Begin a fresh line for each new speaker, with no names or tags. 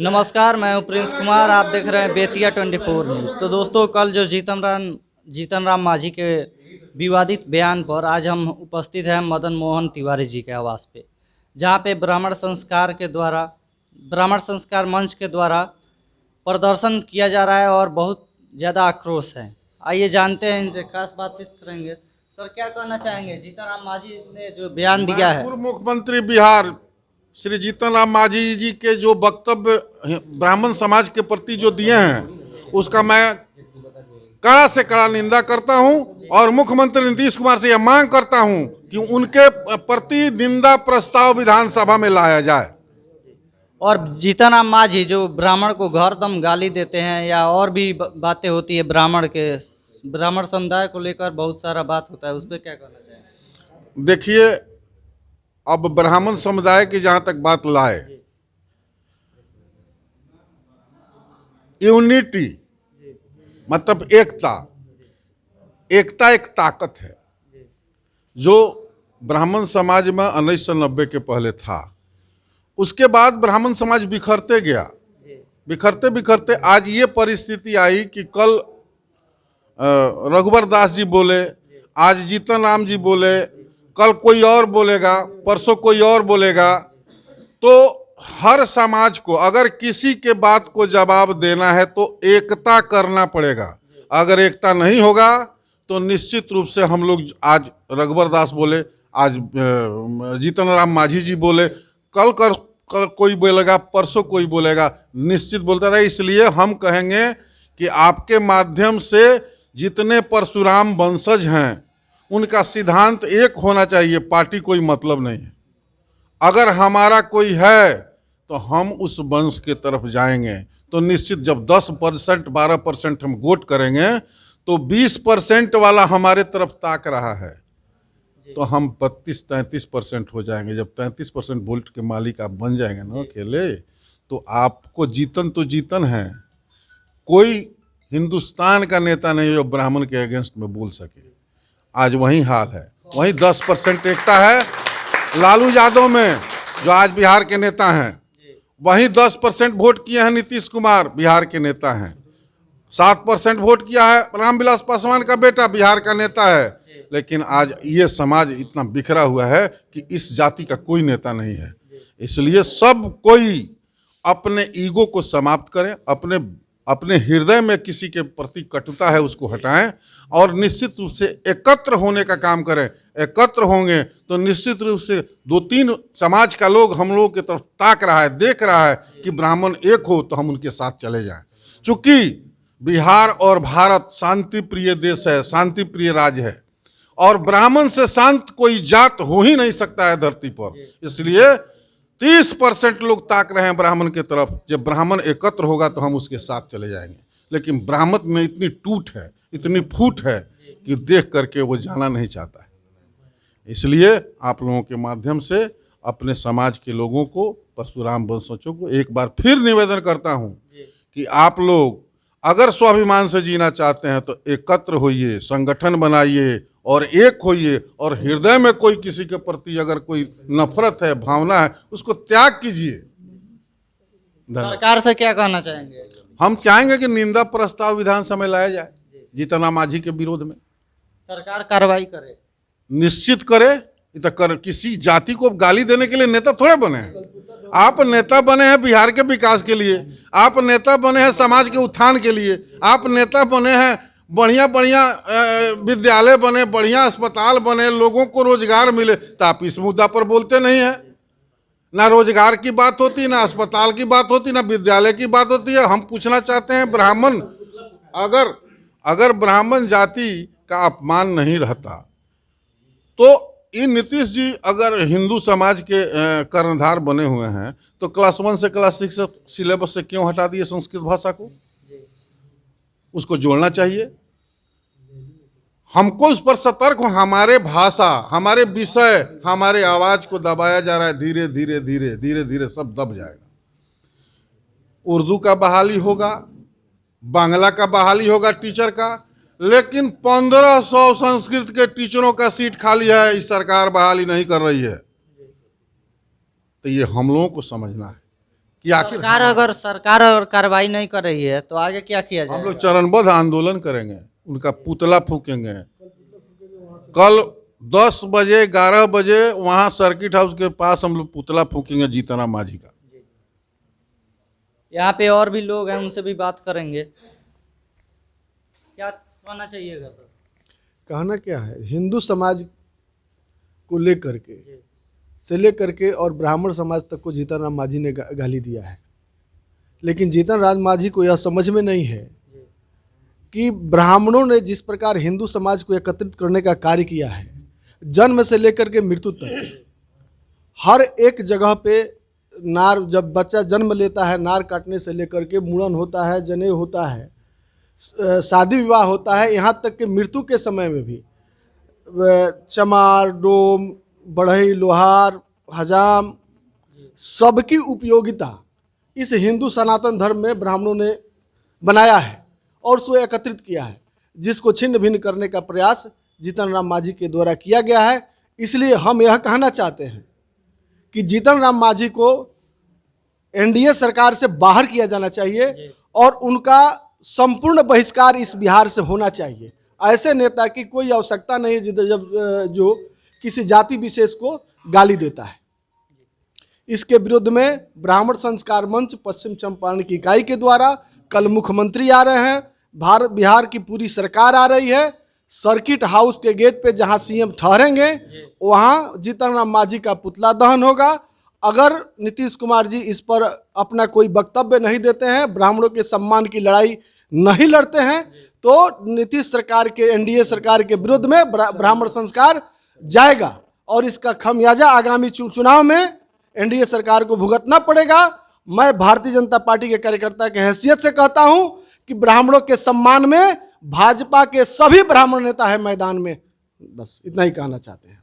नमस्कार, मैं हूं प्रिंस कुमार। आप देख रहे हैं बेतिया 24 न्यूज़। तो दोस्तों, कल जो जीतन राम मांझी के विवादित बयान पर आज हम उपस्थित हैं मदन मोहन तिवारी जी के आवास पे, जहां पे ब्राह्मण संस्कार मंच के द्वारा प्रदर्शन किया जा रहा है और बहुत ज़्यादा आक्रोश है। आइए जानते हैं, इनसे खास बातचीत करेंगे। सर, क्या कहना चाहेंगे? जीतन राम मांझी ने जो बयान दिया है,
पूर्व मुख्यमंत्री बिहार श्री जीतन राम मांझी जी के जो वक्तव्य ब्राह्मण समाज के प्रति जो दिए हैं, उसका मैं कड़ा से कड़ा निंदा करता हूं और मुख्यमंत्री नीतीश कुमार से यह मांग करता हूं कि उनके प्रति निंदा प्रस्ताव विधानसभा में लाया जाए।
और जीतन राम मांझी जो ब्राह्मण को घर दम गाली देते हैं या और भी बातें होती है, ब्राह्मण समुदाय को लेकर बहुत सारा बात होता है, उस पर क्या कहना चाहेंगे?
देखिए, अब ब्राह्मण समुदाय की जहां तक बात लाए, यूनिटी मतलब एकता एक ताकत है जो ब्राह्मण समाज में 1990 के पहले था। उसके बाद ब्राह्मण समाज बिखरते गया, बिखरते बिखरते आज ये परिस्थिति आई कि कल रघुवर दास जी बोले, आज जीतन राम जी बोले, कल कोई और बोलेगा, परसों कोई और बोलेगा। तो हर समाज को अगर किसी के बात को जवाब देना है तो एकता करना पड़ेगा। अगर एकता नहीं होगा तो निश्चित रूप से हम लोग, आज रघुवर दास बोले, आज जीतन राम मांझी जी बोले, कल कोई बोलेगा, परसों कोई बोलेगा, निश्चित बोलता रहे। इसलिए हम कहेंगे कि आपके माध्यम से जितने परशुराम वंशज हैं उनका सिद्धांत एक होना चाहिए, पार्टी कोई मतलब नहीं है। अगर हमारा कोई है तो हम उस वंश के तरफ जाएंगे। तो निश्चित जब 10% 12% हम वोट करेंगे तो 20% वाला हमारे तरफ ताक रहा है, तो हम 32-33% हो जाएंगे। जब 33% वोट के मालिक आप बन जाएंगे ना अकेले, तो आपको जीतन है। कोई हिंदुस्तान का नेता नहीं जो ब्राह्मण के अगेंस्ट में बोल सके। आज वही हाल है, वही 10% एकता है लालू यादव में, जो आज बिहार के नेता हैं। वही 10% वोट किए हैं नीतीश कुमार, बिहार के नेता हैं। 7% वोट किया है रामविलास पासवान का बेटा, बिहार का नेता है। लेकिन आज ये समाज इतना बिखरा हुआ है कि इस जाति का कोई नेता नहीं है। इसलिए सब कोई अपने ईगो को समाप्त करें, अपने हृदय में किसी के प्रति कटुता है उसको हटाएं और निश्चित रूप से एकत्र होने का काम करें। एकत्र होंगे तो निश्चित रूप से 2-3 समाज का लोग हम लोगों की तरफ ताक रहा है, देख रहा है कि ब्राह्मण एक हो तो हम उनके साथ चले जाएं। चूंकि बिहार और भारत शांति प्रिय देश है, शांति प्रिय राज्य है और ब्राह्मण से शांत कोई जात हो ही नहीं सकता है धरती पर। इसलिए 30% लोग ताक रहे हैं ब्राह्मण की तरफ। जब ब्राह्मण एकत्र होगा तो हम उसके साथ चले जाएंगे। लेकिन ब्राह्मण में इतनी टूट है, इतनी फूट है कि देख करके वो जाना नहीं चाहता है। इसलिए आप लोगों के माध्यम से अपने समाज के लोगों को, परशुराम वंशजों को एक बार फिर निवेदन करता हूं कि आप लोग अगर स्वाभिमान से जीना चाहते हैं तो एकत्र होइए, संगठन बनाइए और एक होइए। और हृदय में कोई किसी के प्रति अगर कोई नफरत है, भावना है, उसको त्याग कीजिए।
सरकार से क्या कहना चाहेंगे?
हम चाहेंगे कि निंदा प्रस्ताव विधानसभा में लाया जाए जीतन राम मांझी के विरोध में।
सरकार कार्रवाई करे,
निश्चित करे। किसी जाति को गाली देने के लिए नेता थोड़े बने हैं। आप नेता बने हैं बिहार के विकास के लिए, आप नेता बने हैं समाज के उत्थान के लिए, आप नेता बने हैं बढ़िया बढ़िया विद्यालय बने, बढ़िया अस्पताल बने, लोगों को रोजगार मिले। तो आप इस मुद्दा पर बोलते नहीं हैं। ना रोजगार की बात होती, ना अस्पताल की बात होती, ना विद्यालय की बात होती है। हम पूछना चाहते हैं, ब्राह्मण अगर ब्राह्मण जाति का अपमान नहीं रहता तो इन नीतीश जी अगर हिंदू समाज के कर्णधार बने हुए हैं तो क्लास 1 से क्लास 6 सिलेबस से क्यों हटा दिए संस्कृत भाषा को? उसको जोड़ना चाहिए। हमको उस पर सतर्क हो। हमारे भाषा, हमारे विषय, हमारे आवाज को दबाया जा रहा है। धीरे धीरे धीरे धीरे धीरे सब दब जाएगा। उर्दू का बहाली होगा, बांग्ला का बहाली होगा टीचर का, लेकिन 1500 संस्कृत के टीचरों का सीट खाली है। इस सरकार बहाली नहीं कर रही है। तो ये हम लोगों को समझना है कि आखिर
सरकार अगर कार्रवाई नहीं कर रही है तो आगे क्या किया
हम
जाएगा?
लोग चरणबद्ध आंदोलन करेंगे, उनका पुतला फूकेंगे। कल 10 बजे 11 बजे वहां सर्किट हाउस के पास हम लोग पुतला फूकेंगे जीतन राम मांझी का।
यहाँ पे और भी लोग हैं, उनसे भी बात करेंगे। क्या कहना चाहिएगा सर?
कहना क्या है, हिंदू समाज को लेकर के और ब्राह्मण समाज तक को जीतन राम मांझी ने गाली दिया है। लेकिन जीतन राम मांझी को यह समझ में नहीं है कि ब्राह्मणों ने जिस प्रकार हिंदू समाज को एकत्रित करने का कार्य किया है, जन्म से लेकर के मृत्यु तक हर एक जगह पे नार, जब बच्चा जन्म लेता है, नार काटने से लेकर के मुड़न होता है, जनेऊ होता है, शादी विवाह होता है, यहाँ तक कि मृत्यु के समय में भी चमार, डोम, बढ़ई, लोहार, हजाम सबकी उपयोगिता इस हिंदू सनातन धर्म में ब्राह्मणों ने बनाया है और उसको एकत्रित किया है, जिसको छिन्न भिन्न करने का प्रयास जीतन राम मांझी के द्वारा किया गया है। इसलिए हम यह कहना चाहते हैं कि जीतन राम मांझी को एनडीए सरकार से बाहर किया जाना चाहिए और उनका संपूर्ण बहिष्कार इस बिहार से होना चाहिए। ऐसे नेता की कोई आवश्यकता नहीं है जो किसी जाति विशेष को गाली देता है। इसके विरुद्ध में ब्राह्मण संस्कार मंच पश्चिम चंपारण की इकाई के द्वारा कल मुख्यमंत्री आ रहे हैं, बिहार की पूरी सरकार आ रही है। सर्किट हाउस के गेट पे जहां सीएम ठहरेंगे वहां जीतन राम मांझी का पुतला दहन होगा। अगर नीतीश कुमार जी इस पर अपना कोई वक्तव्य नहीं देते हैं, ब्राह्मणों के सम्मान की लड़ाई नहीं लड़ते हैं, तो नीतीश सरकार के, एनडीए सरकार के विरुद्ध में ब्राह्मण संस्कार जाएगा और इसका खमियाजा आगामी चुनाव में एनडीए सरकार को भुगतना पड़ेगा। मैं भारतीय जनता पार्टी के कार्यकर्ता की हैसियत से कहता हूं कि ब्राह्मणों के सम्मान में भाजपा के सभी ब्राह्मण नेता है मैदान में। बस इतना ही कहना चाहते हैं।